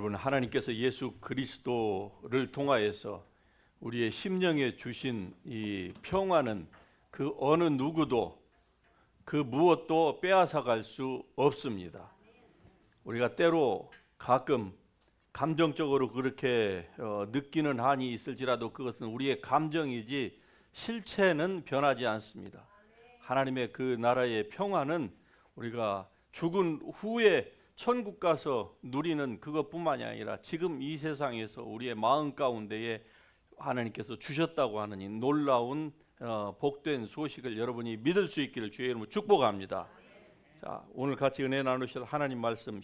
여러분, 하나님께서 예수 그리스도를 통하여서 우리의 심령에 주신 이 평화는 그 어느 누구도 그 무엇도 빼앗아갈 수 없습니다. 우리가 때로 가끔 감정적으로 그렇게 느끼는 한이 있을지라도 그것은 우리의 감정이지 실체는 변하지 않습니다. 하나님의 그 나라의 평화는 우리가 죽은 후에 천국 가서 누리는 그것뿐만이 아니라 지금 이 세상에서 우리의 마음 가운데에 하나님께서 주셨다고 하는 이 놀라운 복된 소식을 여러분이 믿을 수 있기를 주의 이름으로 축복합니다. 자, 오늘 같이 은혜 나누실 하나님 말씀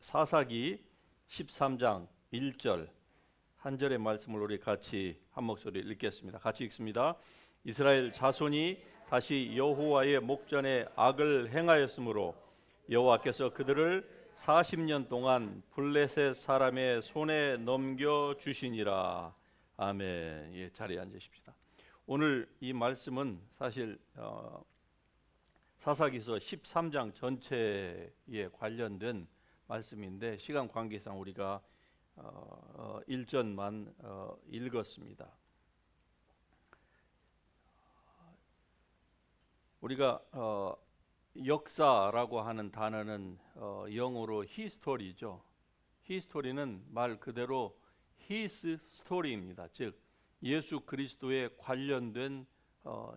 사사기 13장 1절 한 절의 말씀을 우리 같이 한 목소리 읽겠습니다. 같이 읽습니다. 이스라엘 자손이 다시 여호와의 목전에 악을 행하였으므로 여호와께서 그들을 40년 동안 블레셋 사람의 손에 넘겨 주시니라. 아멘. 예, 자리에 앉으십시다. 오늘 이 말씀은 사실 사사기서 13장 전체에 관련된 말씀인데 시간 관계상 우리가 1절만 읽었습니다. 우리가 역사라고 하는 단어는 영어로 히스토리죠. 히스토리는 말 그대로 히스 스토리입니다. 즉 예수 그리스도에 관련된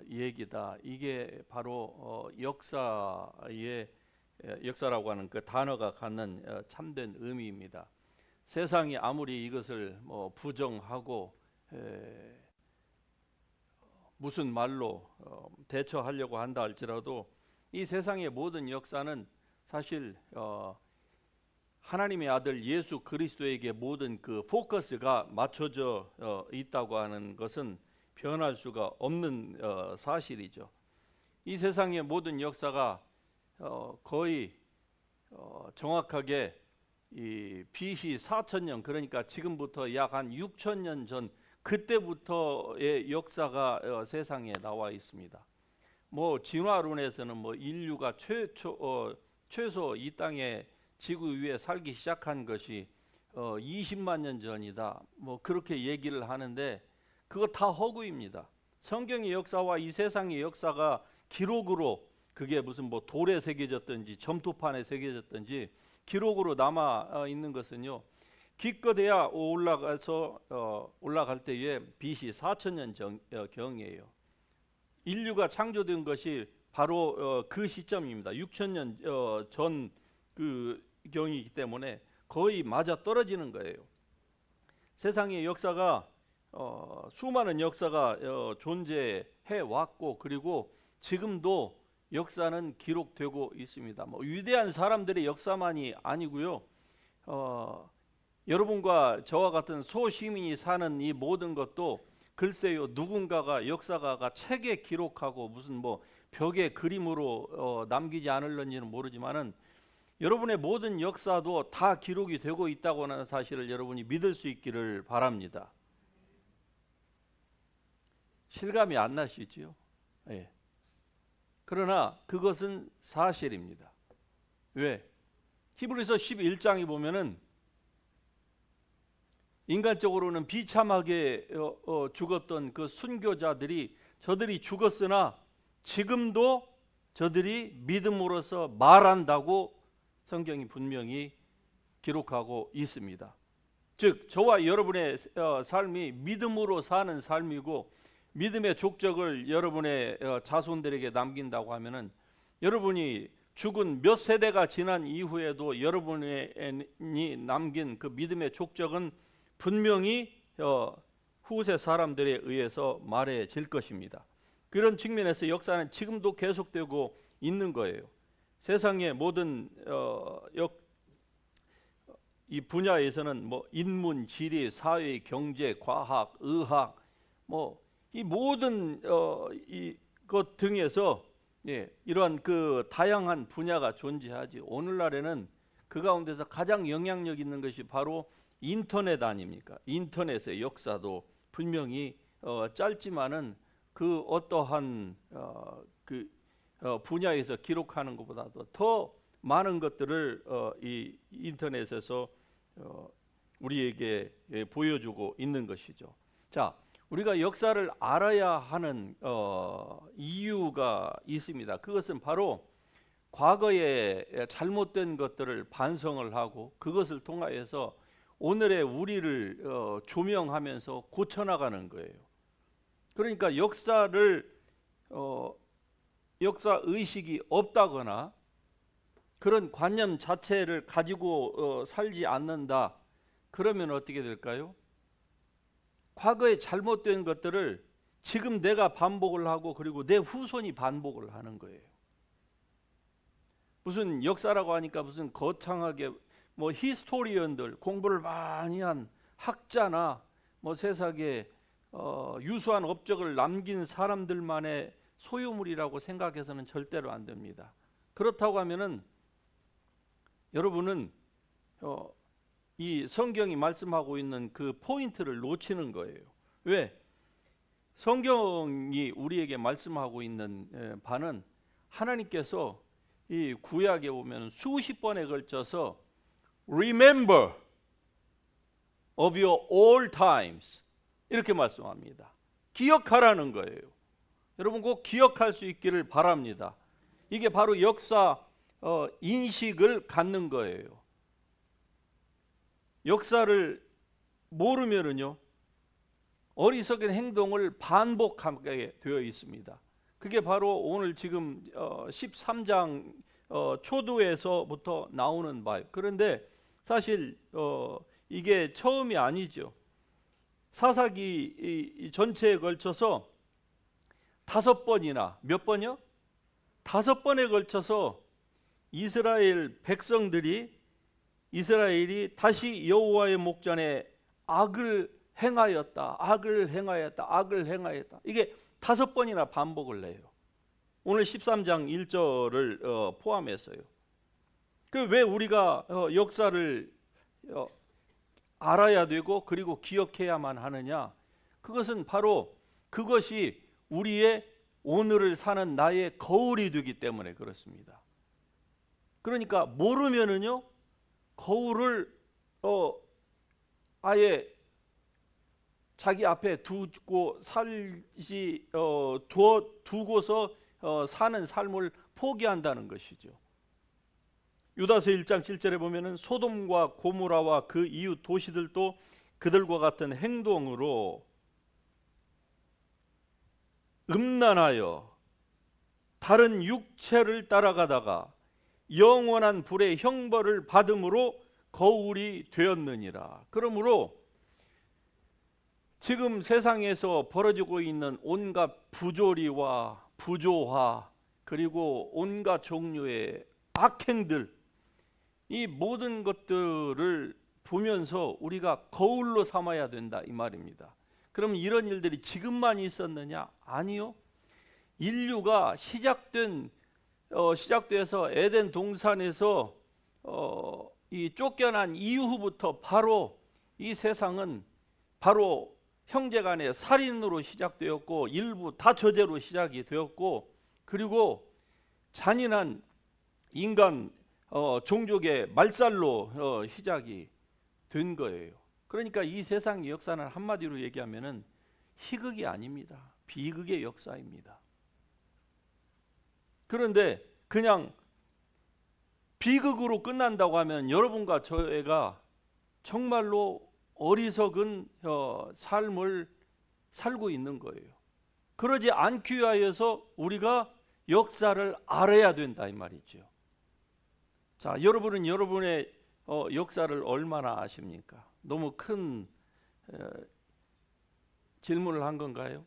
얘기다. 이게 바로 역사라고 하는 그 단어가 갖는 참된 의미입니다. 세상이 아무리 이것을 부정하고 무슨 말로 대처하려고 한다 할지라도 이 세상의 모든 역사는 사실 하나님의 아들 예수 그리스도에게 모든 그 포커스가 맞춰져 있다고 하는 것은 변할 수가 없는 사실이죠. 이 세상의 모든 역사가 거의 정확하게 이 BC 4000년 그러니까 지금부터 약 한 6000년 전 그때부터의 역사가 세상에 나와 있습니다. 진화론에서는 인류가 최소 이 땅에 지구 위에 살기 시작한 것이 20만 년 전이다. 그렇게 얘기를 하는데 그거 다 허구입니다. 성경의 역사와 이 세상의 역사가 기록으로 그게 무슨 돌에 새겨졌든지 점토판에 새겨졌든지 기록으로 남아 있는 것은요. 기껏해야 올라갈 때에 BC 4000년 경이에요. 인류가 창조된 것이 바로 그 시점입니다. 6000년 전 그 경이기 때문에 거의 맞아 떨어지는 거예요. 세상의 역사가 수많은 역사가 존재해 왔고 그리고 지금도 역사는 기록되고 있습니다. 위대한 사람들의 역사만이 아니고요. 여러분과 저와 같은 소시민이 사는 이 모든 것도 글쎄요 누군가가 역사가가 책에 기록하고 무슨 벽에 그림으로 남기지 않을런지는 모르지만은 여러분의 모든 역사도 다 기록이 되고 있다고 하는 사실을 여러분이 믿을 수 있기를 바랍니다. 실감이 안 나시죠? 예. 그러나 그것은 사실입니다. 왜? 히브리서 11장에 보면은 인간적으로는 비참하게 죽었던 그 순교자들이 저들이 죽었으나 지금도 저들이 믿음으로써 말한다고 성경이 분명히 기록하고 있습니다. 즉 저와 여러분의 삶이 믿음으로 사는 삶이고 믿음의 족적을 여러분의 자손들에게 남긴다고 하면은 여러분이 죽은 몇 세대가 지난 이후에도 여러분이 남긴 그 믿음의 족적은 분명히 후세 사람들에 의해서 말해질 것입니다. 그런 측면에서 역사는 지금도 계속되고 있는 거예요. 세상의 모든 이 분야에서는 인문, 지리, 사회, 경제, 과학, 의학 이 모든 이것 등에서 이러한 그 다양한 분야가 존재하지. 오늘날에는 그 가운데서 가장 영향력 있는 것이 바로 인터넷 아닙니까? 인터넷의 역사도 분명히 짧지만은 그 어떠한 분야에서 기록하는 것보다도 더 많은 것들을 이 인터넷에서 우리에게 보여주고 있는 것이죠. 자, 우리가 역사를 알아야 하는 이유가 있습니다. 그것은 바로 과거에 잘못된 것들을 반성을 하고 그것을 통하여서 오늘의 우리를 조명하면서 고쳐나가는 거예요. 그러니까 역사 의식이 없다거나 그런 관념 자체를 가지고 살지 않는다. 그러면 어떻게 될까요? 과거에 잘못된 것들을 지금 내가 반복을 하고 그리고 내 후손이 반복을 하는 거예요. 무슨 역사라고 하니까 무슨 거창하게 뭐 히스토리언들, 공부를 많이 한 학자나 뭐 세상에 유수한 업적을 남긴 사람들만의 소유물이라고 생각해서는 절대로 안 됩니다. 그렇다고 하면은 여러분은 이 성경이 말씀하고 있는 그 포인트를 놓치는 거예요. 왜? 성경이 우리에게 말씀하고 있는 바는 하나님께서 이 구약에 보면 수십 번에 걸쳐서 Remember of your all times 이렇게 말씀합니다. 기억하라는 거예요. 여러분 꼭 기억할 수 있기를 바랍니다. 이게 바로 역사 인식을 갖는 거예요. 역사를 모르면은요 어리석은 행동을 반복하게 되어 있습니다. 그게 바로 오늘 지금 13장 초두에서부터 나오는 바예요. 그런데 사실 이게 처음이 아니죠. 사사기 전체에 걸쳐서 5번이나 몇 번이요? 5번에 걸쳐서 이스라엘이 다시 여호와의 목전에 악을 행하였다. 이게 5번이나 반복을 해요. 오늘 13장 1절을 포함해서요. 왜 우리가 역사를 알아야 되고 그리고 기억해야만 하느냐? 그것은 바로 그것이 우리의 오늘을 사는 나의 거울이 되기 때문에 그렇습니다. 그러니까 모르면은요 거울을 아예 자기 앞에 두고서 사는 삶을 포기한다는 것이죠. 유다서 1장 7절에 보면은 소돔과 고모라와 그 이웃 도시들도 그들과 같은 행동으로 음란하여 다른 육체를 따라가다가 영원한 불의 형벌을 받음으로 거울이 되었느니라. 그러므로 지금 세상에서 벌어지고 있는 온갖 부조리와 부조화 그리고 온갖 종류의 악행들, 이 모든 것들을 보면서 우리가 거울로 삼아야 된다 이 말입니다. 그럼 이런 일들이 지금만 있었느냐? 아니요. 인류가 시작돼서 에덴 동산에서 이 쫓겨난 이후부터 바로 이 세상은 바로 형제간의 살인으로 시작되었고 일부 다처제로 시작이 되었고 그리고 잔인한 인간 종족의 말살로 시작이 된 거예요. 그러니까 이 세상의 역사는 한마디로 얘기하면은 희극이 아닙니다. 비극의 역사입니다. 그런데 그냥 비극으로 끝난다고 하면 여러분과 저희가 정말로 어리석은 삶을 살고 있는 거예요. 그러지 않기 위하여서 우리가 역사를 알아야 된다 이 말이죠. 자, 여러분은 여러분의 역사를 얼마나 아십니까? 너무 큰 질문을 한 건가요?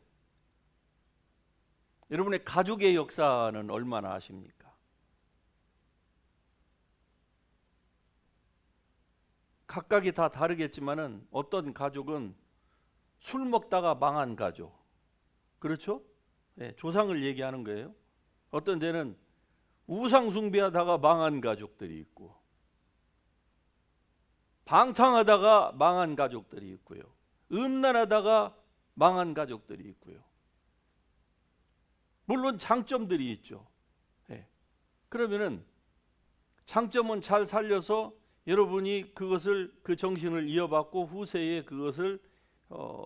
여러분의 가족의 역사는 얼마나 아십니까? 각각이 다 다르겠지만은 어떤 가족은 술 먹다가 망한 가족, 그렇죠? 네, 조상을 얘기하는 거예요. 어떤 데는 우상 숭배하다가 망한 가족들이 있고, 방탕하다가 망한 가족들이 있고요, 음란하다가 망한 가족들이 있고요. 물론 장점들이 있죠. 네. 그러면은 장점은 잘 살려서 여러분이 그것을 그 정신을 이어받고 후세에 그것을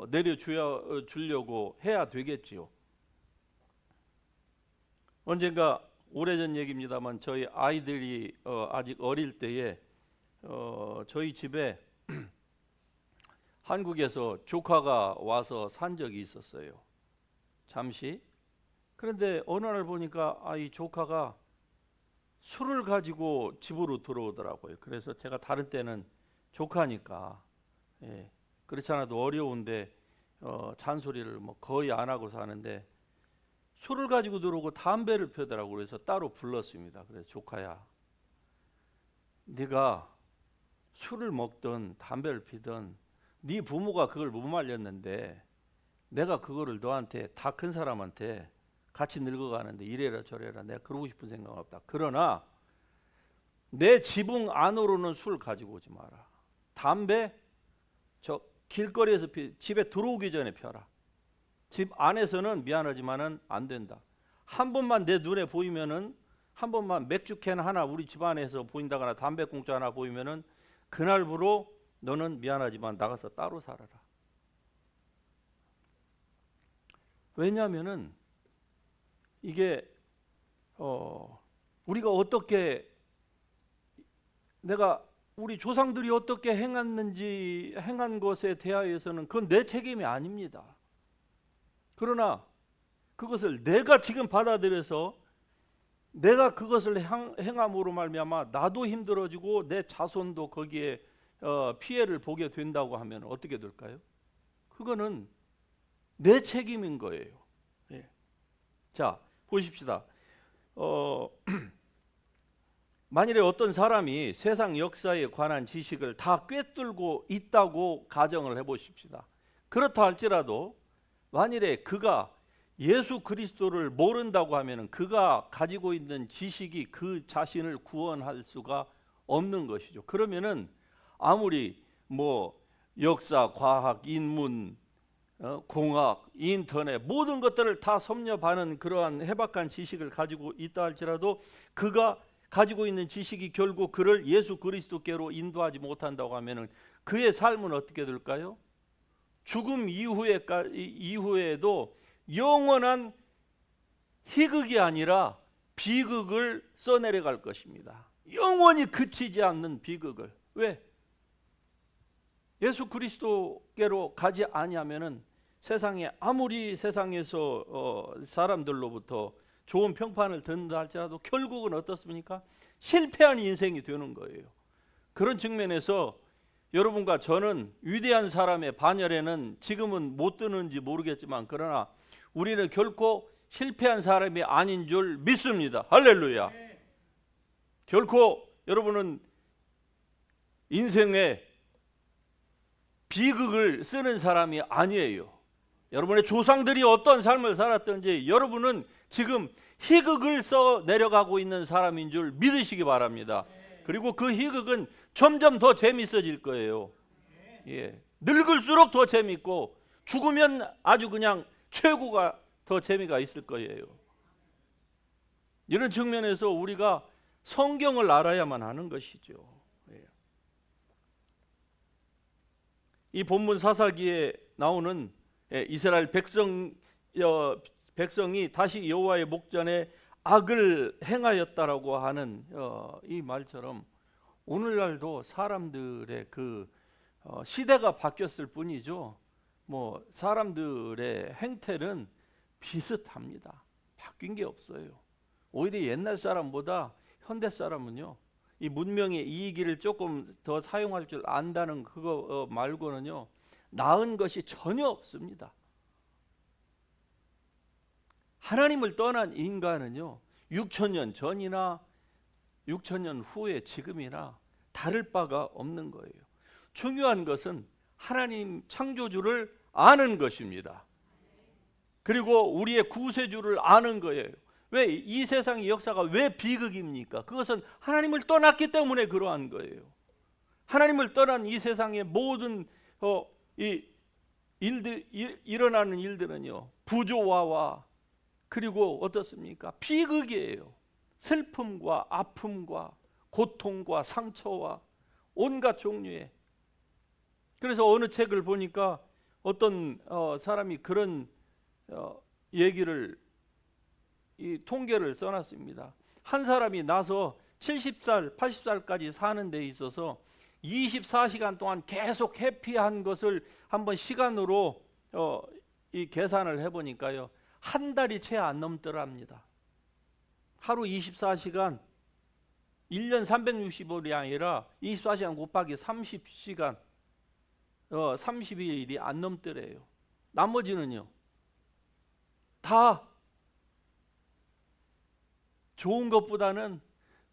내려주려고 해야 되겠지요. 언젠가 오래전 얘기입니다만 저희 아이들이 아직 어릴 때에 저희 집에 한국에서 조카가 와서 산 적이 있었어요. 잠시. 그런데 어느 날 보니까 이 조카가 술을 가지고 집으로 들어오더라고요. 그래서 제가 다른 때는 조카니까 그렇지 않아도 어려운데 잔소리를 뭐 거의 안 하고 사는데 술을 가지고 들어오고 담배를 피우더라고요. 그래서 따로 불렀습니다. 그래서 조카야, 네가 술을 먹든 담배를 피든 네 부모가 그걸 못 말렸는데 내가 그거를 너한테 다 큰 사람한테 같이 늙어가는데 이래라 저래라 내가 그러고 싶은 생각 없다. 그러나 내 지붕 안으로는 술 가지고 오지 마라. 담배 저 길거리에서 집에 들어오기 전에 펴라. 집 안에서는 미안하지만은 안 된다. 한 번만 내 눈에 보이면은 한 번만 맥주캔 하나 우리 집 안에서 보인다거나 담배꽁초 하나 보이면은 그날부로 너는 미안하지만 나가서 따로 살아라. 왜냐하면은 이게 우리가 어떻게 내가 우리 조상들이 어떻게 행한 것에 대하여서는 그건 내 책임이 아닙니다. 그러나 그것을 내가 지금 받아들여서 내가 그것을 행함으로 말미암아 나도 힘들어지고 내 자손도 거기에 피해를 보게 된다고 하면 어떻게 될까요? 그거는 내 책임인 거예요. 예. 자, 보십시다. 만일에 어떤 사람이 세상 역사에 관한 지식을 다 꿰뚫고 있다고 가정을 해보십시다. 그렇다 할지라도 만일에 그가 예수 그리스도를 모른다고 하면 그가 가지고 있는 지식이 그 자신을 구원할 수가 없는 것이죠. 그러면은 아무리 뭐 역사, 과학, 인문, 공학, 인터넷 모든 것들을 다 섭렵하는 그러한 해박한 지식을 가지고 있다 할지라도 그가 가지고 있는 지식이 결국 그를 예수 그리스도께로 인도하지 못한다고 하면은 그의 삶은 어떻게 될까요? 죽음 이후에도 영원한 희극이 아니라 비극을 써내려갈 것입니다. 영원히 그치지 않는 비극을. 왜? 예수 그리스도께로 가지 아니하면은 세상에 아무리 세상에서 사람들로부터 좋은 평판을 듣는다 할지라도 결국은 어떻습니까? 실패한 인생이 되는 거예요. 그런 측면에서 여러분과 저는 위대한 사람의 반열에는 지금은 못 드는지 모르겠지만 그러나 우리는 결코 실패한 사람이 아닌 줄 믿습니다. 할렐루야. 결코 여러분은 인생에 비극을 쓰는 사람이 아니에요. 여러분의 조상들이 어떤 삶을 살았든지 여러분은 지금 희극을 써 내려가고 있는 사람인 줄 믿으시기 바랍니다. 그리고 그 희극은 점점 더 재밌어질 거예요. 예. 늙을수록 더 재밌고 죽으면 아주 그냥 최고가 더 재미가 있을 거예요. 이런 측면에서 우리가 성경을 알아야만 하는 것이죠. 예. 이 본문 사사기에 나오는 이스라엘 백성이 다시 여호와의 목전에 악을 행하였다라고 하는 이 말처럼 오늘날도 사람들의 그 시대가 바뀌었을 뿐이죠. 뭐 사람들의 행태는 비슷합니다. 바뀐 게 없어요. 오히려 옛날 사람보다 현대 사람은요, 이 문명의 이익을 조금 더 사용할 줄 안다는 그거 말고는요, 나은 것이 전혀 없습니다. 하나님을 떠난 인간은요 6,000년 전이나 6,000년 후에 지금이나 다를 바가 없는 거예요. 중요한 것은 하나님 창조주를 아는 것입니다. 그리고 우리의 구세주를 아는 거예요. 왜 이 세상의 역사가 왜 비극입니까? 그것은 하나님을 떠났기 때문에 그러한 거예요. 하나님을 떠난 이 세상의 모든 일어나는 일들은요 부조화와 그리고 어떻습니까? 비극이에요. 슬픔과 아픔과 고통과 상처와 온갖 종류의. 그래서 어느 책을 보니까 어떤 사람이 그런 얘기를, 이 통계를 써놨습니다. 한 사람이 나서 70살, 80살까지 사는 데 있어서 24시간 동안 계속 해피한 것을 한번 시간으로 이 계산을 해보니까요, 한 달이 채 안 넘더랍니다. 하루 24시간, 1년 365일이 아니라 24시간 곱하기 30시간, 32일이 안 넘더래요. 나머지는요, 다 좋은 것보다는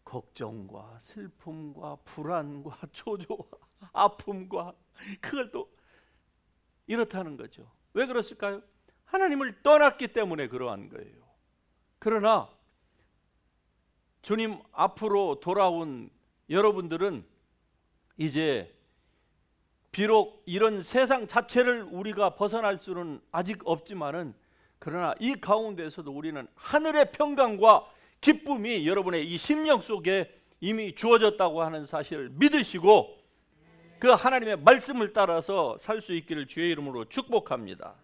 걱정과 슬픔과 불안과 초조와 아픔과, 그걸 또 이렇다는 거죠. 왜 그렇을까요? 하나님을 떠났기 때문에 그러한 거예요. 그러나 주님 앞으로 돌아온 여러분들은 이제 비록 이런 세상 자체를 우리가 벗어날 수는 아직 없지만은, 그러나 이 가운데서도 우리는 하늘의 평강과 기쁨이 여러분의 이 심령 속에 이미 주어졌다고 하는 사실을 믿으시고 그 하나님의 말씀을 따라서 살 수 있기를 주의 이름으로 축복합니다.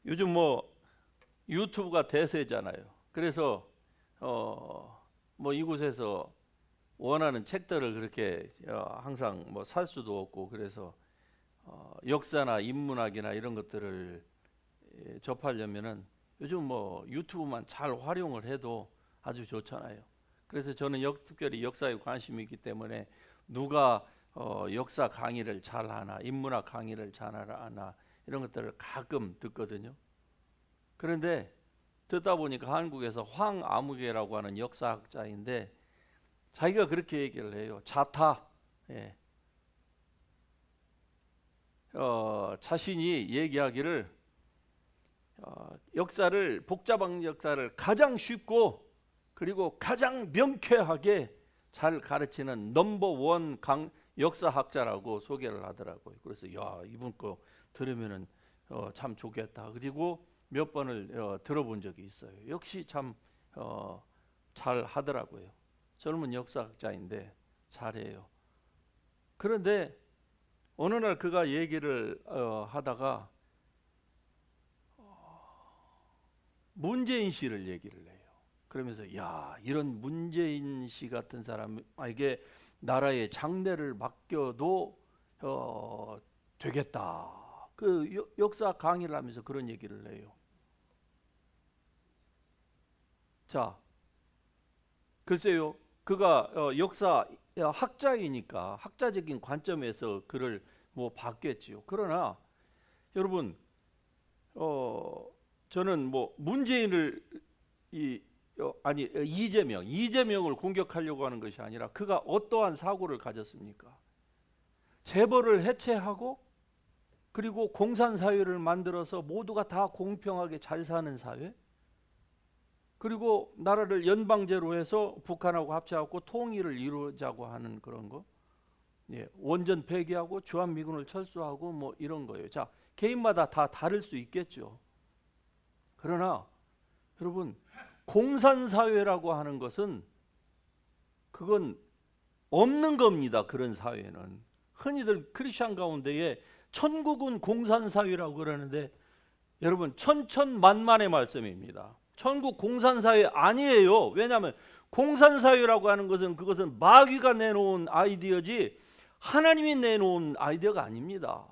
요즘 뭐 유튜브가 대세잖아요. 그래서 뭐 이곳에서 원하는 책들을 그렇게 항상 뭐 살 수도 없고, 그래서 역사나 인문학이나 이런 것들을 접하려면은 요즘 뭐 유튜브만 잘 활용을 해도 아주 좋잖아요. 그래서 저는 특별히 역사에 관심이 있기 때문에 누가 역사 강의를 잘 하나, 인문학 강의를 잘 하나, 이런 것들을 가끔 듣거든요. 그런데 듣다 보니까 한국에서 황아무개라고 하는 역사학자인데 자기가 그렇게 얘기를 해요. 자타, 자신이 얘기하기를 역사를, 복잡한 역사를 가장 쉽고 그리고 가장 명쾌하게 잘 가르치는 넘버원 역사학자라고 소개를 하더라고요. 그래서 야, 이분 거 들으면은 참 좋겠다. 그리고 몇 번을 들어본 적이 있어요. 역시 참 잘 하더라고요. 젊은 역사학자인데 잘해요. 그런데 어느 날 그가 얘기를 하다가 문재인 씨를 얘기를 해요. 그러면서 야, 이런 문재인 씨 같은 사람에게 나라의 장래를 맡겨도 되겠다. 그 역사 강의를 하면서 그런 얘기를 해요. 자, 글쎄요, 그가 역사 학자이니까 학자적인 관점에서 그를 뭐 봤겠지요. 그러나 여러분, 저는 뭐 문재인을 이재명을 공격하려고 하는 것이 아니라 그가 어떠한 사고를 가졌습니까? 재벌을 해체하고 그리고 공산사회를 만들어서 모두가 다 공평하게 잘 사는 사회, 그리고 나라를 연방제로 해서 북한하고 합쳐갖고 통일을 이루자고 하는 그런 거, 원전 폐기하고 주한미군을 철수하고 뭐 이런 거예요. 자, 개인마다 다 다를 수 있겠죠. 그러나 여러분, 공산사회라고 하는 것은 그건 없는 겁니다. 그런 사회는 흔히들 크리스천 가운데에 천국은 공산사회라고 그러는데 여러분, 천천만만의 말씀입니다. 천국 공산사회 아니에요. 왜냐하면 공산사회라고 하는 것은 그것은 마귀가 내놓은 아이디어지 하나님이 내놓은 아이디어가 아닙니다.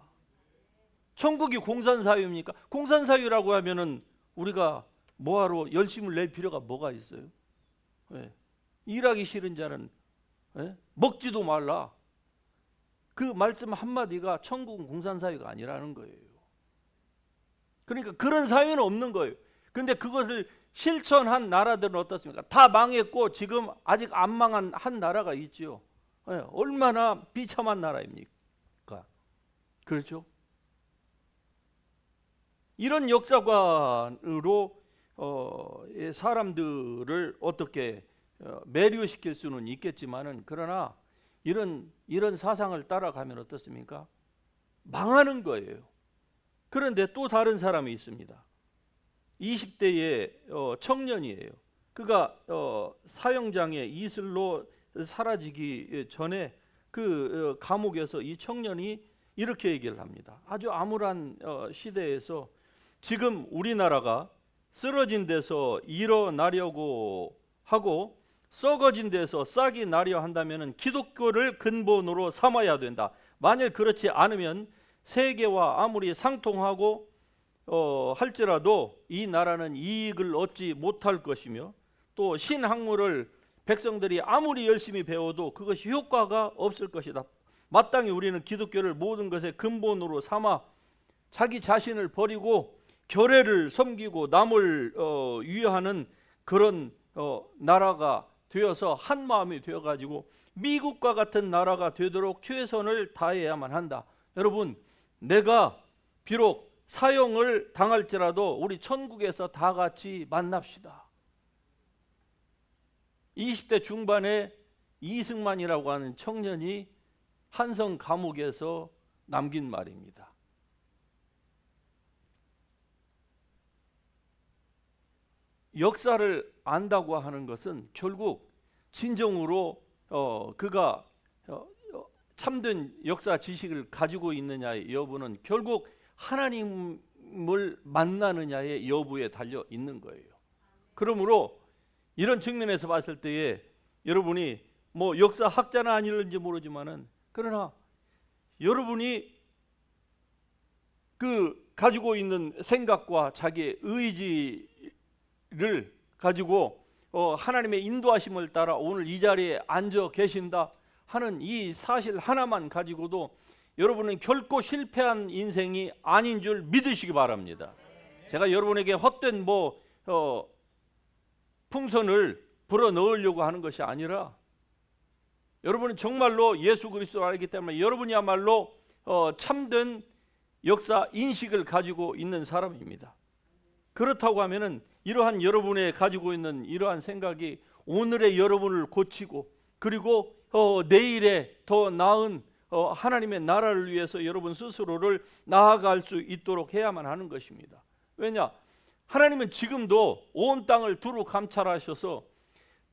천국이 공산사회입니까? 공산사회라고 하면은 우리가 뭐하러 열심을 낼 필요가 뭐가 있어요? 일하기 싫은 자는 먹지도 말라. 그 말씀 한마디가 천국은 공산사회가 아니라는 거예요. 그러니까 그런 사회는 없는 거예요. 그런데 그것을 실천한 나라들은 어떻습니까? 다 망했고 지금 아직 안 망한 한 나라가 있죠. 얼마나 비참한 나라입니까? 그렇죠? 이런 역사관으로 사람들을 어떻게 매료시킬 수는 있겠지만은, 그러나 이런 사상을 따라가면 어떻습니까? 망하는 거예요. 그런데 또 다른 사람이 있습니다. 20대의 청년이에요. 그가 사형장에 이슬로 사라지기 전에 그 감옥에서 이 청년이 이렇게 얘기를 합니다. 아주 암울한 시대에서 지금 우리나라가 쓰러진 데서 일어나려고 하고 썩어진 데서 싹이 나려 한다면 기독교를 근본으로 삼아야 된다. 만일 그렇지 않으면 세계와 아무리 상통하고 할지라도 이 나라는 이익을 얻지 못할 것이며, 또 신학문을 백성들이 아무리 열심히 배워도 그것이 효과가 없을 것이다. 마땅히 우리는 기독교를 모든 것의 근본으로 삼아 자기 자신을 버리고 교례를 섬기고 남을 위하는 그런 나라가 되어서 한 마음이 되어가지고 미국과 같은 나라가 되도록 최선을 다해야만 한다. 여러분, 내가 비록 사형을 당할지라도 우리 천국에서 다 같이 만납시다. 20대 중반에 이승만이라고 하는 청년이 한성 감옥에서 남긴 말입니다. 역사를 안다고 하는 것은 결국 진정으로 그가 참된 역사 지식을 가지고 있느냐의 여부는 결국 하나님을 만나느냐의 여부에 달려 있는 거예요. 그러므로 이런 측면에서 봤을 때에 여러분이 뭐 역사학자는 아닐는지 모르지만은, 그러나 여러분이 그 가지고 있는 생각과 자기의 의지를 가지고 하나님의 인도하심을 따라 오늘 이 자리에 앉아 계신다 하는 이 사실 하나만 가지고도 여러분은 결코 실패한 인생이 아닌 줄 믿으시기 바랍니다. 제가 여러분에게 헛된 풍선을 불어 넣으려고 하는 것이 아니라, 여러분은 정말로 예수 그리스도를 알기 때문에 여러분이야말로 참된 역사 인식을 가지고 있는 사람입니다. 그렇다고 하면은 이러한 여러분의 가지고 있는 이러한 생각이 오늘의 여러분을 고치고, 그리고 내일에 더 나은 하나님의 나라를 위해서 여러분 스스로를 나아갈 수 있도록 해야만 하는 것입니다. 왜냐? 하나님은 지금도 온 땅을 두루 감찰하셔서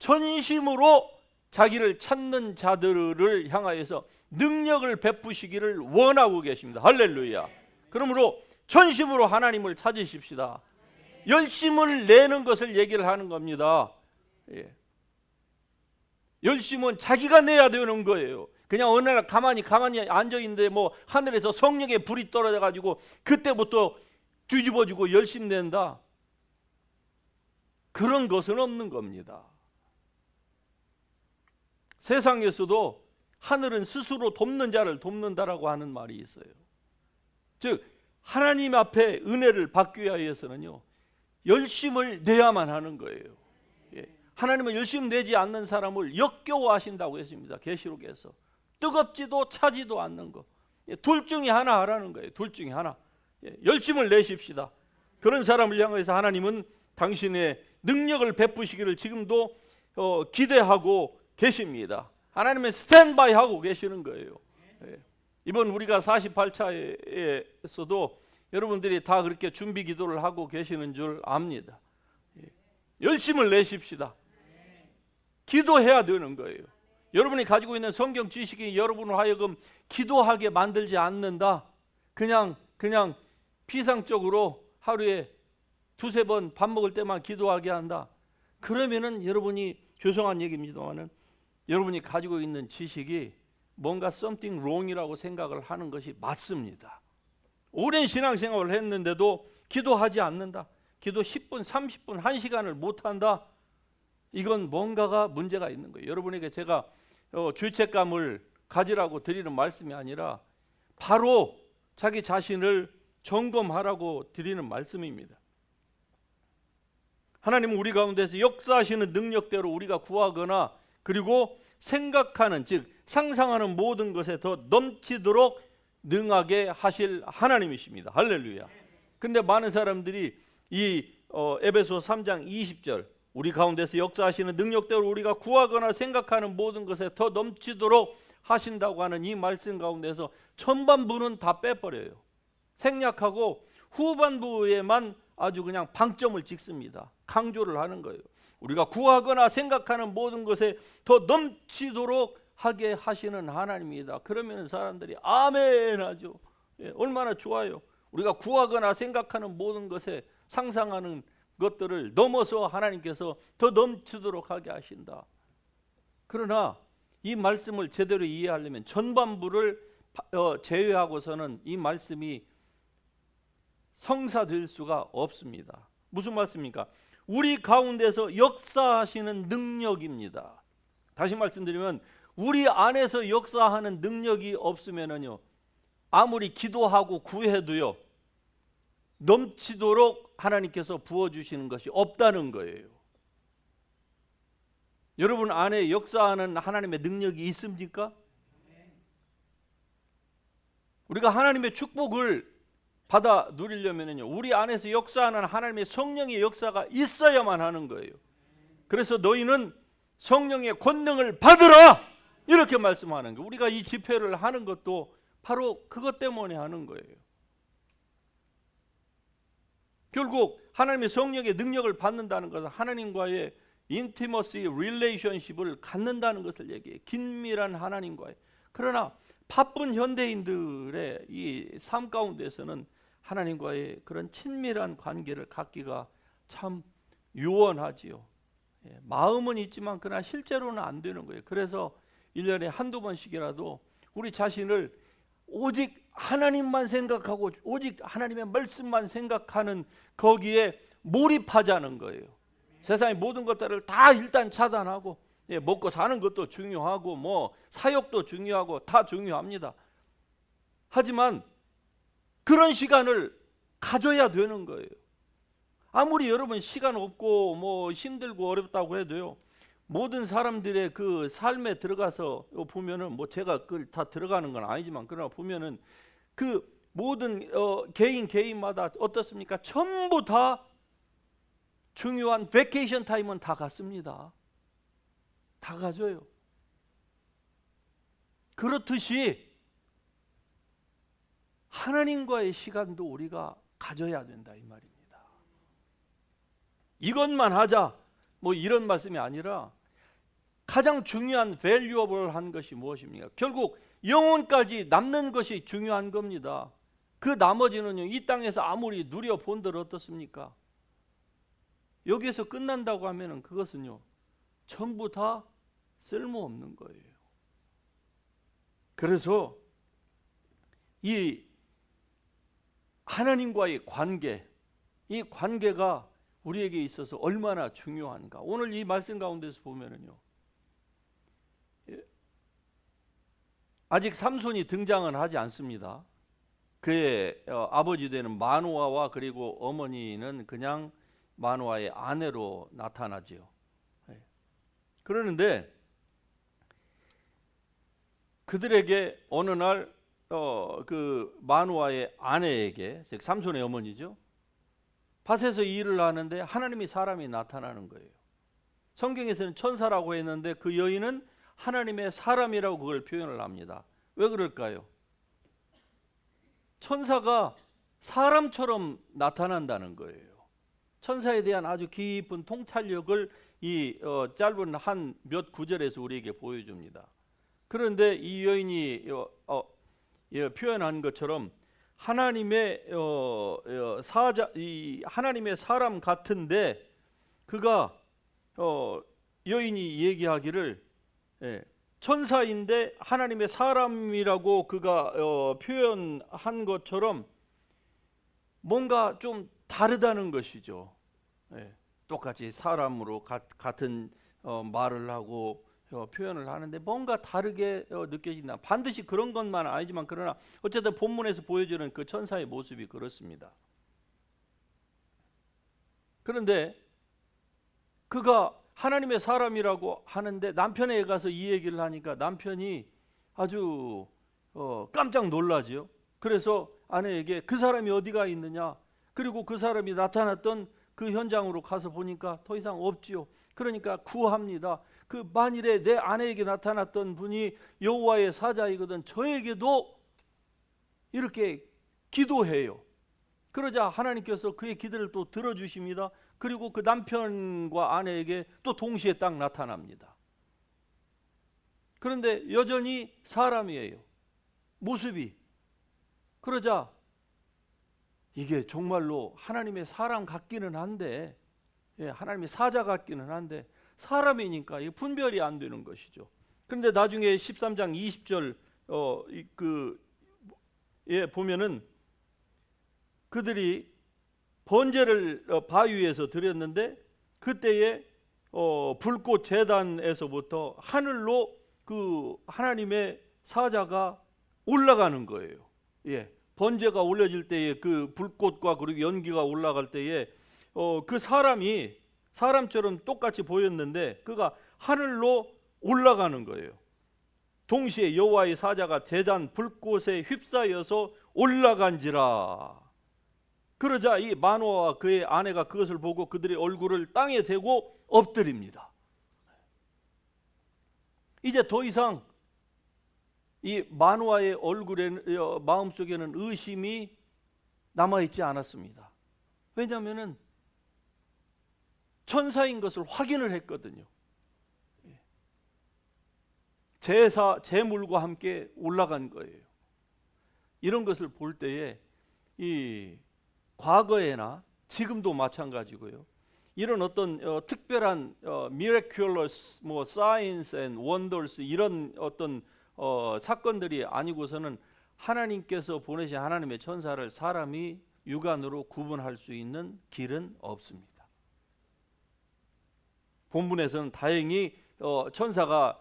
전심으로 자기를 찾는 자들을 향하여서 능력을 베푸시기를 원하고 계십니다. 할렐루야. 그러므로 전심으로 하나님을 찾으십시다. 열심을 내는 것을 얘기를 하는 겁니다. 예. 열심은 자기가 내야 되는 거예요. 그냥 어느 날 가만히 앉아있는데 뭐 하늘에서 성령의 불이 떨어져 가지고 그때부터 뒤집어지고 열심 낸다, 그런 것은 없는 겁니다. 세상에서도 하늘은 스스로 돕는 자를 돕는다라고 하는 말이 있어요. 즉 하나님 앞에 은혜를 받기 위해서는요, 열심을 내야만 하는 거예요. 예. 하나님은 열심 내지 않는 사람을 역겨워하신다고 했습니다. 계시록에서. 뜨겁지도 차지도 않는 거. 예. 둘 중에 하나 하라는 거예요. 둘 중에 하나. 예. 열심을 내십시다. 그런 사람을 향해서 하나님은 당신의 능력을 베푸시기를 지금도 기대하고 계십니다. 하나님은 스탠바이 하고 계시는 거예요. 예. 이번 우리가 48차에서도 여러분들이 다 그렇게 준비 기도를 하고 계시는 줄 압니다. 예. 열심을 내십시다. 기도해야 되는 거예요. 여러분이 가지고 있는 성경 지식이 여러분을 하여금 기도하게 만들지 않는다. 그냥 피상적으로 하루에 두세 번 밥 먹을 때만 기도하게 한다. 그러면은 여러분이, 죄송한 얘기입니다만은, 여러분이 가지고 있는 지식이 뭔가 something wrong이라고 생각을 하는 것이 맞습니다. 오랜 신앙생활을 했는데도 기도하지 않는다, 기도 10분, 30분, 1시간을 못한다, 이건 뭔가가 문제가 있는 거예요. 여러분에게 제가 죄책감을 가지라고 드리는 말씀이 아니라 바로 자기 자신을 점검하라고 드리는 말씀입니다. 하나님은 우리 가운데서 역사하시는 능력대로 우리가 구하거나 그리고 생각하는, 즉 상상하는 모든 것에 더 넘치도록 능하게 하실 하나님이십니다. 할렐루야. 근데 많은 사람들이 이 에베소 3장 20절, 우리 가운데서 역사하시는 능력대로 우리가 구하거나 생각하는 모든 것에 더 넘치도록 하신다고 하는 이 말씀 가운데서 전반부는 다 빼버려요. 생략하고 후반부에만 아주 그냥 방점을 찍습니다. 강조를 하는 거예요. 우리가 구하거나 생각하는 모든 것에 더 넘치도록 하게 하시는 하나님이다. 그러면 사람들이 아멘 하죠. 예, 얼마나 좋아요. 우리가 구하거나 생각하는 모든 것에 상상하는 것들을 넘어서 하나님께서 더 넘치도록 하게 하신다. 그러나 이 말씀을 제대로 이해하려면 전반부를 제외하고서는 이 말씀이 성사될 수가 없습니다. 무슨 말씀입니까? 우리 가운데서 역사하시는 능력입니다. 다시 말씀드리면 우리 안에서 역사하는 능력이 없으면은요, 아무리 기도하고 구해도요, 넘치도록 하나님께서 부어주시는 것이 없다는 거예요. 여러분 안에 역사하는 하나님의 능력이 있습니까? 우리가 하나님의 축복을 받아 누리려면요, 우리 안에서 역사하는 하나님의 성령의 역사가 있어야만 하는 거예요. 그래서 너희는 성령의 권능을 받으라, 이렇게 말씀하는 거예요. 우리가 이 집회를 하는 것도 바로 그것 때문에 하는 거예요. 결국 하나님의 성령의 능력을 받는다는 것은 하나님과의 인티머시 릴레이션십을 갖는다는 것을 얘기해요. 긴밀한 하나님과의. 그러나 바쁜 현대인들의 이 삶 가운데서는 하나님과의 그런 친밀한 관계를 갖기가 참 유언하지요. 마음은 있지만 그러나 실제로는 안 되는 거예요. 그래서 1년에 한두 번씩이라도 우리 자신을 오직 하나님만 생각하고 오직 하나님의 말씀만 생각하는 거기에 몰입하자는 거예요. 세상의 모든 것들을 다 일단 차단하고, 먹고 사는 것도 중요하고 뭐 사역도 중요하고 다 중요합니다. 하지만 그런 시간을 가져야 되는 거예요. 아무리 여러분 시간 없고 뭐 힘들고 어렵다고 해도요, 모든 사람들의 그 삶에 들어가서 보면은, 뭐 제가 그걸 다 들어가는 건 아니지만 그러나 보면은 그 모든 개인마다 어떻습니까? 전부 다 중요한 베케이션 타임은 다 갖습니다. 다 가져요. 그렇듯이 하나님과의 시간도 우리가 가져야 된다, 이 말입니다. 이것만 하자 뭐 이런 말씀이 아니라 가장 중요한 밸류어블한 것이 무엇입니까? 결국 영혼까지 남는 것이 중요한 겁니다. 그 나머지는요, 이 땅에서 아무리 누려본들 어떻습니까? 여기에서 끝난다고 하면은 그것은요, 전부 다 쓸모없는 거예요. 그래서 이 하나님과의 관계, 이 관계가 우리에게 있어서 얼마나 중요한가. 오늘 이 말씀 가운데서 보면은요, 아직 삼손이 등장은 하지 않습니다. 그의 아버지 되는 마노아와 그리고 어머니는 그냥 마노아의 아내로 나타나지요. 그러는데 그들에게 어느 날 그 마노아의 아내에게, 즉 삼손의 어머니죠, 밭에서 일을 하는데 하나님이 사람이 나타나는 거예요. 성경에서는 천사라고 했는데 그 여인은 하나님의 사람이라고 그걸 표현을 합니다. 왜 그럴까요? 천사가 사람처럼 나타난다는 거예요. 천사에 대한 아주 깊은 통찰력을 이 짧은 한 몇 구절에서 우리에게 보여줍니다. 그런데 이 여인이 표현한 것처럼 하나님의 하나님의 사람 같은데, 그가 여인이 얘기하기를 천사인데 하나님의 사람이라고 그가 표현한 것처럼 뭔가 좀 다르다는 것이죠. 똑같이 사람으로 같은 말을 하고 표현을 하는데 뭔가 다르게 느껴진다. 반드시 그런 것만 아니지만 그러나 어쨌든 본문에서 보여주는 그 천사의 모습이 그렇습니다. 그런데 그가 하나님의 사람이라고 하는데 남편에게 가서 이 얘기를 하니까 남편이 아주 깜짝 놀라지요. 그래서 아내에게 그 사람이 어디가 있느냐, 그리고 그 사람이 나타났던 그 현장으로 가서 보니까 더 이상 없지요. 그러니까 구합니다. 그 만일에 내 아내에게 나타났던 분이 여호와의 사자이거든 저에게도 이렇게 기도해요. 그러자 하나님께서 그의 기도를 또 들어주십니다. 그리고 그 남편과 아내에게 또 동시에 딱 나타납니다. 그런데 여전히 사람이에요. 모습이. 그러자 이게 정말로 하나님의 사람 같기는 한데, 하나님의 사자 같기는 한데 사람이니까 이게 분별이 안 되는 것이죠. 그런데 나중에 13장 20절 보면은 그들이 번제를 바위에서 드렸는데 그때에 불꽃 제단에서부터 하늘로 그 하나님의 사자가 올라가는 거예요. 번제가 올려질 때에 그 불꽃과 그리고 연기가 올라갈 때에 그 사람이 사람처럼 똑같이 보였는데 그가 하늘로 올라가는 거예요. 동시에 여호와의 사자가 제단 불꽃에 휩싸여서 올라간지라. 그러자 이 마노아와 그의 아내가 그것을 보고 그들의 얼굴을 땅에 대고 엎드립니다. 이제 더 이상 이 마노아의 얼굴에 마음속에는 의심이 남아있지 않았습니다. 왜냐하면 천사인 것을 확인을 했거든요. 제물과 함께 올라간 거예요. 이런 것을 볼 때에 이 과거에나 지금도 마찬가지고요. 이런 어떤 특별한 miraculous signs and wonders 이런 어떤 사건들이 아니고서는 하나님께서 보내신 하나님의 천사를 사람이 육안으로 구분할 수 있는 길은 없습니다. 본문에서는 다행히 천사가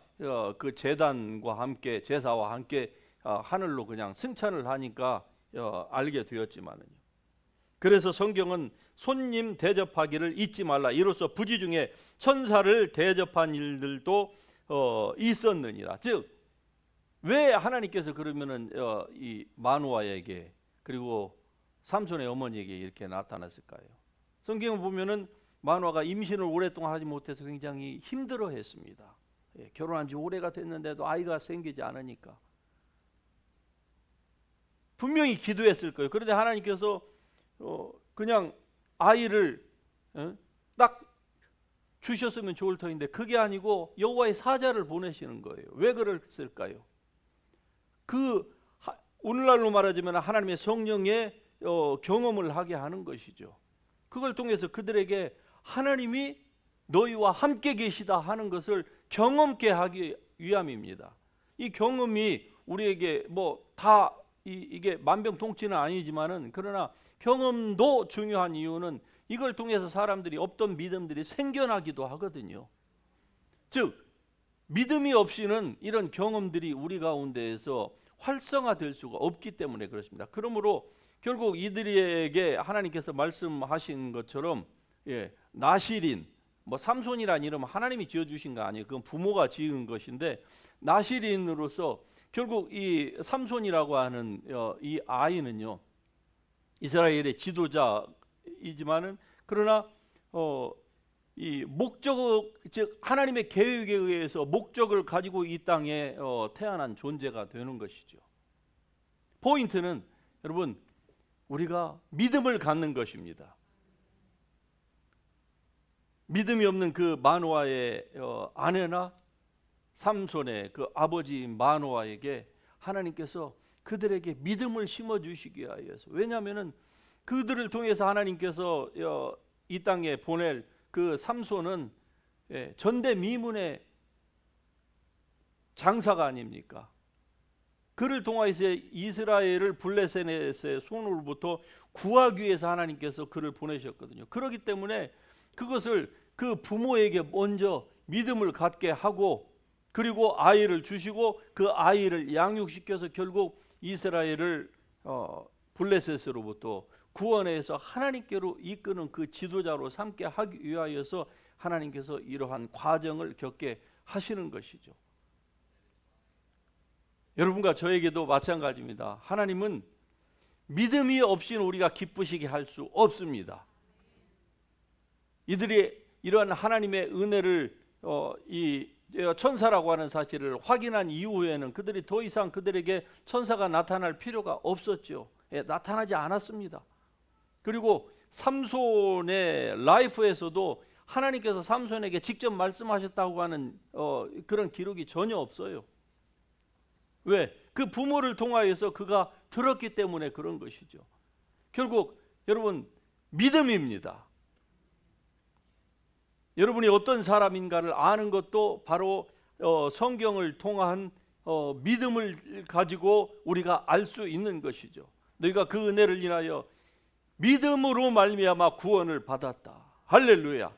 그 제단과 함께 제사와 함께 하늘로 그냥 승천을 하니까 알게 되었지만은요. 그래서 성경은 손님 대접하기를 잊지 말라. 이로써 부지 중에 천사를 대접한 일들도 있었느니라. 즉 왜 하나님께서 그러면은 이 마노아에게 그리고 삼손의 어머니에게 이렇게 나타났을까요? 성경을 보면은 마노아가 임신을 오랫동안 하지 못해서 굉장히 힘들어했습니다. 결혼한 지 오래가 됐는데도 아이가 생기지 않으니까 분명히 기도했을 거예요. 그런데 하나님께서 그냥 아이를 딱 주셨으면 좋을 터인데 그게 아니고 여호와의 사자를 보내시는 거예요. 왜 그랬을까요? 오늘날로 말하자면 하나님의 성령의 경험을 하게 하는 것이죠. 그걸 통해서 그들에게 하나님이 너희와 함께 계시다 하는 것을 경험케 하기 위함입니다. 이 경험이 우리에게 다 이게 만병통치는 아니지만은 그러나 경험도 중요한 이유는 이걸 통해서 사람들이 없던 믿음들이 생겨나기도 하거든요. 즉 믿음이 없이는 이런 경험들이 우리 가운데에서 활성화될 수가 없기 때문에 그렇습니다. 그러므로 결국 이들에게 하나님께서 말씀하신 것처럼 나실인 삼손이라는 이름 하나님이 지어주신 거 아니에요. 그건 부모가 지은 것인데 나실인으로서 결국 이 삼손이라고 하는 이 아이는요 이스라엘의 지도자이지만은 그러나 이 목적 즉 하나님의 계획에 의해서 목적을 가지고 이 땅에 태어난 존재가 되는 것이죠. 포인트는 여러분 우리가 믿음을 갖는 것입니다. 믿음이 없는 그 마노아의 아내나 삼손의 그 아버지 마노아에게 하나님께서 그들에게 믿음을 심어주시기 위하여서 왜냐하면 그들을 통해서 하나님께서 이 땅에 보낼 그 삼손은 전대미문의 장사가 아닙니까? 그를 통해서 이스라엘을 블레셋의 손으로부터 구하기 위해서 하나님께서 그를 보내셨거든요. 그렇기 때문에 그것을 그 부모에게 먼저 믿음을 갖게 하고 그리고 아이를 주시고 그 아이를 양육시켜서 결국 이스라엘을 블레셋으로부터 구원해서 하나님께로 이끄는 그 지도자로 삼게 하기 위하여서 하나님께서 이러한 과정을 겪게 하시는 것이죠. 여러분과 저에게도 마찬가지입니다. 하나님은 믿음이 없이는 우리가 기쁘시게 할 수 없습니다. 이들이 이러한 하나님의 은혜를 이 천사라고 하는 사실을 확인한 이후에는 그들이 더 이상 그들에게 천사가 나타날 필요가 없었죠. 나타나지 않았습니다. 그리고 삼손의 라이프에서도 하나님께서 삼손에게 직접 말씀하셨다고 하는 그런 기록이 전혀 없어요. 왜? 그 부모를 통하여서 그가 들었기 때문에 그런 것이죠. 결국 여러분, 믿음입니다. 여러분이 어떤 사람인가를 아는 것도 바로 성경을 통한 믿음을 가지고 우리가 알 수 있는 것이죠. 너희가 그 은혜를 인하여 믿음으로 말미암아 구원을 받았다. 할렐루야.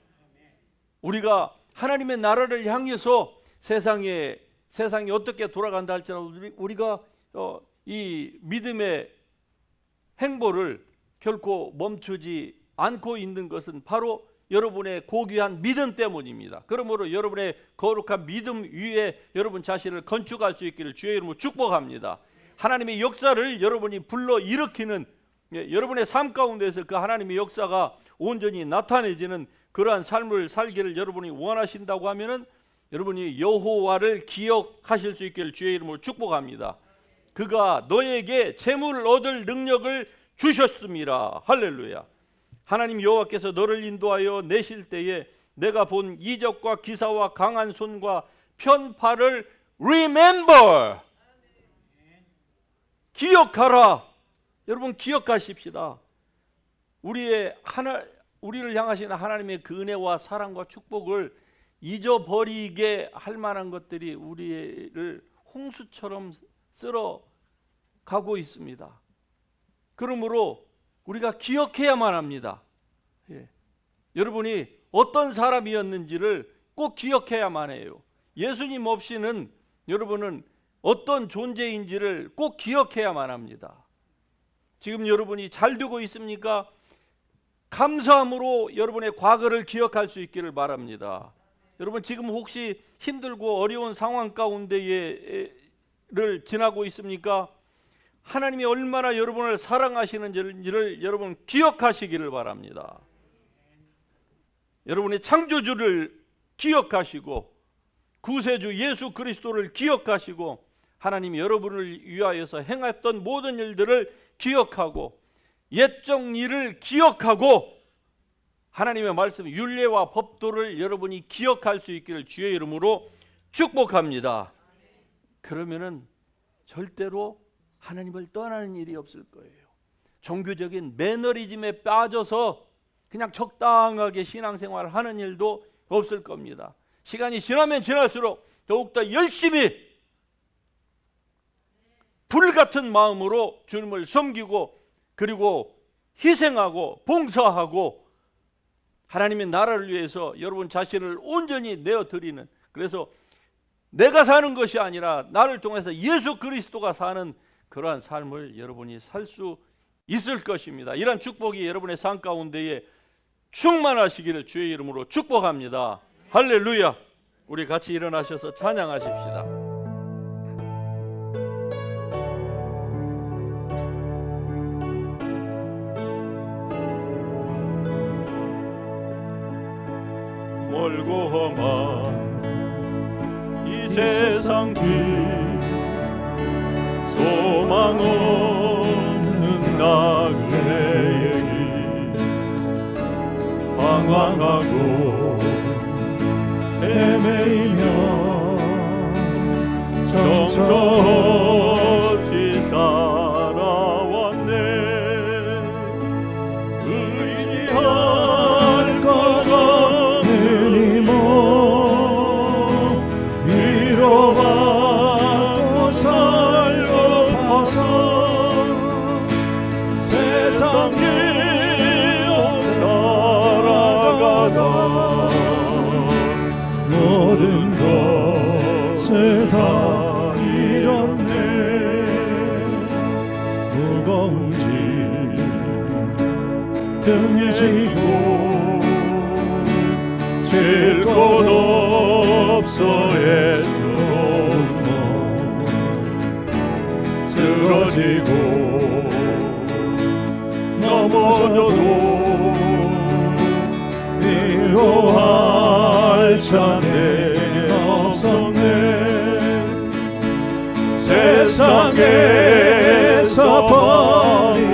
우리가 하나님의 나라를 향해서 세상이 어떻게 돌아간다 할지라도 우리가 이 믿음의 행보를 결코 멈추지 않고 있는 것은 바로 여러분의 고귀한 믿음 때문입니다. 그러므로 여러분의 거룩한 믿음 위에 여러분 자신을 건축할 수 있기를 주의 이름으로 축복합니다. 하나님의 역사를 여러분이 불러 일으키는, 여러분의 삶 가운데서 그 하나님의 역사가 온전히 나타내지는 그러한 삶을 살기를 여러분이 원하신다고 하면은 여러분이 여호와를 기억하실 수 있기를 주의 이름으로 축복합니다. 그가 너에게 재물을 얻을 능력을 주셨습니다. 할렐루야. 하나님 여호와께서 너를 인도하여 내실 때에 내가 본 이적과 기사와 강한 손과 편팔을 remember, 기억하라. 여러분 기억하십시다. 우리를 향하시는 하나님의 그 은혜와 사랑과 축복을 잊어버리게 할 만한 것들이 우리를 홍수처럼 쓸어 가고 있습니다. 그러므로 우리가 기억해야만 합니다. 여러분이 어떤 사람이었는지를 꼭 기억해야만 해요. 예수님 없이는 여러분은 어떤 존재인지를 꼭 기억해야만 합니다. 지금 여러분이 잘 되고 있습니까? 감사함으로 여러분의 과거를 기억할 수 있기를 바랍니다. 여러분 지금 혹시 힘들고 어려운 상황 가운데를 지나고 있습니까? 하나님이 얼마나 여러분을 사랑하시는지를 여러분 기억하시기를 바랍니다. 여러분의 창조주를 기억하시고 구세주 예수 그리스도를 기억하시고 하나님이 여러분을 위하여서 행했던 모든 일들을 기억하고 옛적 일을 기억하고 하나님의 말씀 율례와 법도를 여러분이 기억할 수 있기를 주의 이름으로 축복합니다. 그러면은 절대로 하나님을 떠나는 일이 없을 거예요. 종교적인 매너리즘에 빠져서 그냥 적당하게 신앙생활을 하는 일도 없을 겁니다. 시간이 지나면 지날수록 더욱더 열심히 불같은 마음으로 주님을 섬기고 그리고 희생하고 봉사하고 하나님의 나라를 위해서 여러분 자신을 온전히 내어드리는, 그래서 내가 사는 것이 아니라 나를 통해서 예수 그리스도가 사는 그러한 삶을 여러분이 살 수 있을 것입니다. 이러한 축복이 여러분의 삶 가운데에 충만하시기를 주의 이름으로 축복합니다. 할렐루야. 우리 같이 일어나셔서 찬양하십시다. 멀고 험한 이 세상 뒤 소망 없는 나그네의 길 방황하고 헤매이며 정처없이 살아왔네. 의지할 것 없는 이모 위로받고 살고파서 세상 길 따라가다 모든 것을 다 잃었네. 무거운 짐 등에 지고 질 곳 없어 애쓰고 쓰러지고 넘어져도 위로할 자 내게 없었네. 세상에서 버림받고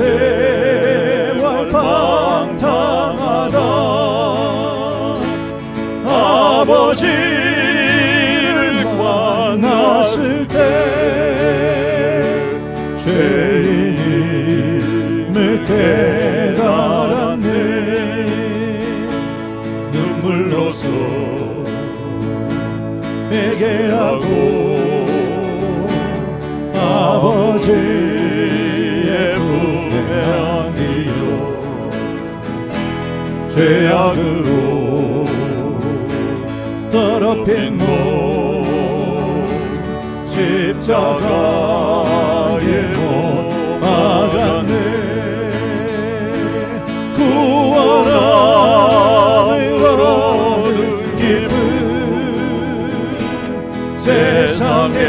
세월 방탕하다 아버지를 만났을 때 죄인임을 깨달았네. 눈물로써 회개하고 아버지의 품에 안기어 죄악으로 더럽힌 몸 십자가에 못 박았네. 구원함을 얻은 기쁨 세상에서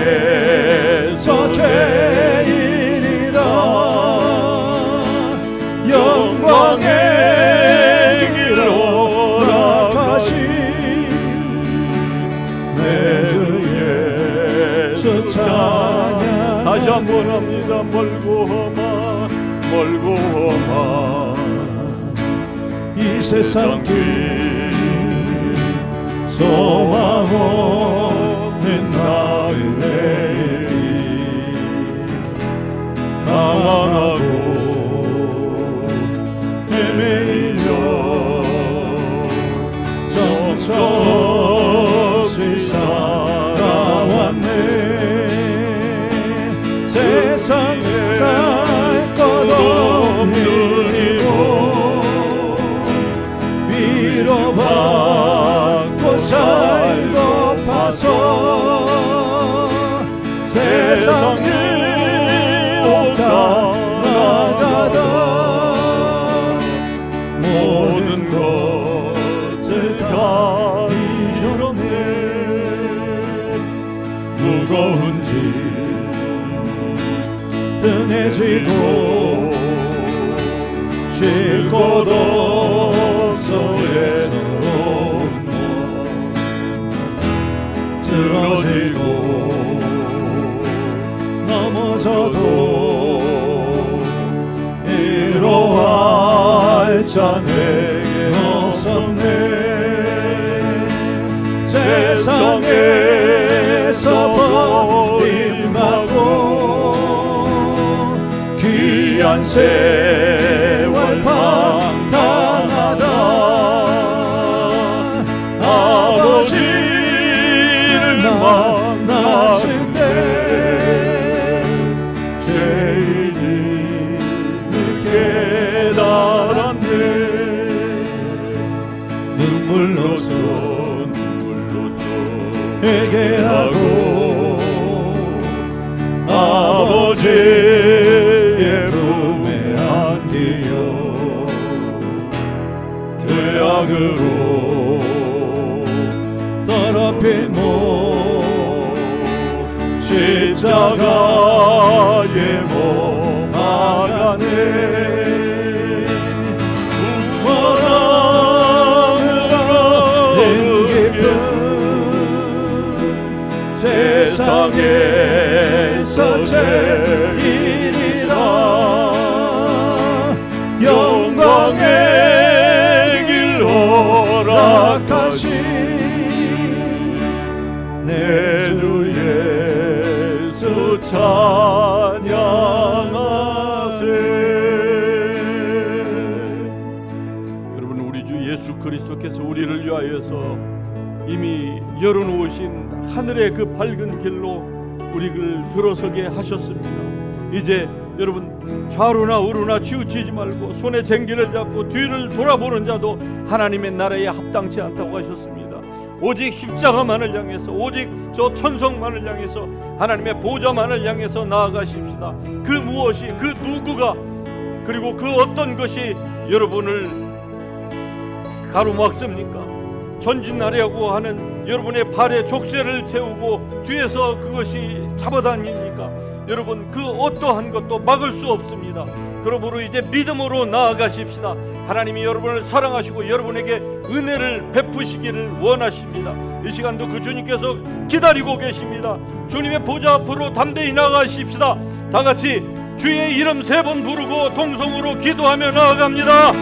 죄인이라 영광의 길로 나가신 내 주 예수 찬양. 다시 한번 합니다. 멀고 험하 이 세상 길 소망 없는 나의 내일이 방황하고 헤매이며 정처없이 살아왔네. 세상에 살 것 없는 이곳 위로받고 살고파서 세상을 없다 나가다 모든 것을 다 잃었네. 무거운 짐 등에 지고 쉴 곳 없어 외로운 몸 쓰러지고 넘어져도 위로할 자 내게 없었네. 세상에서 버림받고 귀한 세월 방탕하다 아버지를 만났을 때 죄인임을 깨달았네. 눈물로써 회개하고 아버지의 품에 안기어 죄악으로 더럽힌 몸 십자가에 못 박았네. 구원함을 얻은 기쁨 세상에서 제일이라 영광의 길 허락하신 내 주 예수 찬양하세. 여러분, 우리 주 예수 그리스도께서 우리를 위하여서 이미 열어놓으신 하늘의 그 밝은 길로 우리를 들어서게 하셨습니다. 이제 여러분, 좌로나 우로나 치우치지 말고 손에 쟁기를 잡고 뒤를 돌아보는 자도 하나님의 나라에 합당치 않다고 하셨습니다. 오직 십자가만을 향해서, 오직 저 천성만을 향해서, 하나님의 보좌만을 향해서 나아가십시다. 그 무엇이, 그 누구가, 그리고 그 어떤 것이 여러분을 가로막습니까? 전진하려고 하는 여러분의 발에 족쇄를 채우고 뒤에서 그것이 잡아다닙니까? 여러분, 그 어떠한 것도 막을 수 없습니다. 그러므로 이제 믿음으로 나아가십시다. 하나님이 여러분을 사랑하시고 여러분에게 은혜를 베푸시기를 원하십니다. 이 시간도 그 주님께서 기다리고 계십니다. 주님의 보좌 앞으로 담대히 나아가십시다. 다 같이 주의 이름 3번 부르고 동성으로 기도하며 나아갑니다.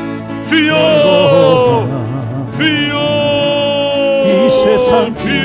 주여, 주여, 이 세상 주여.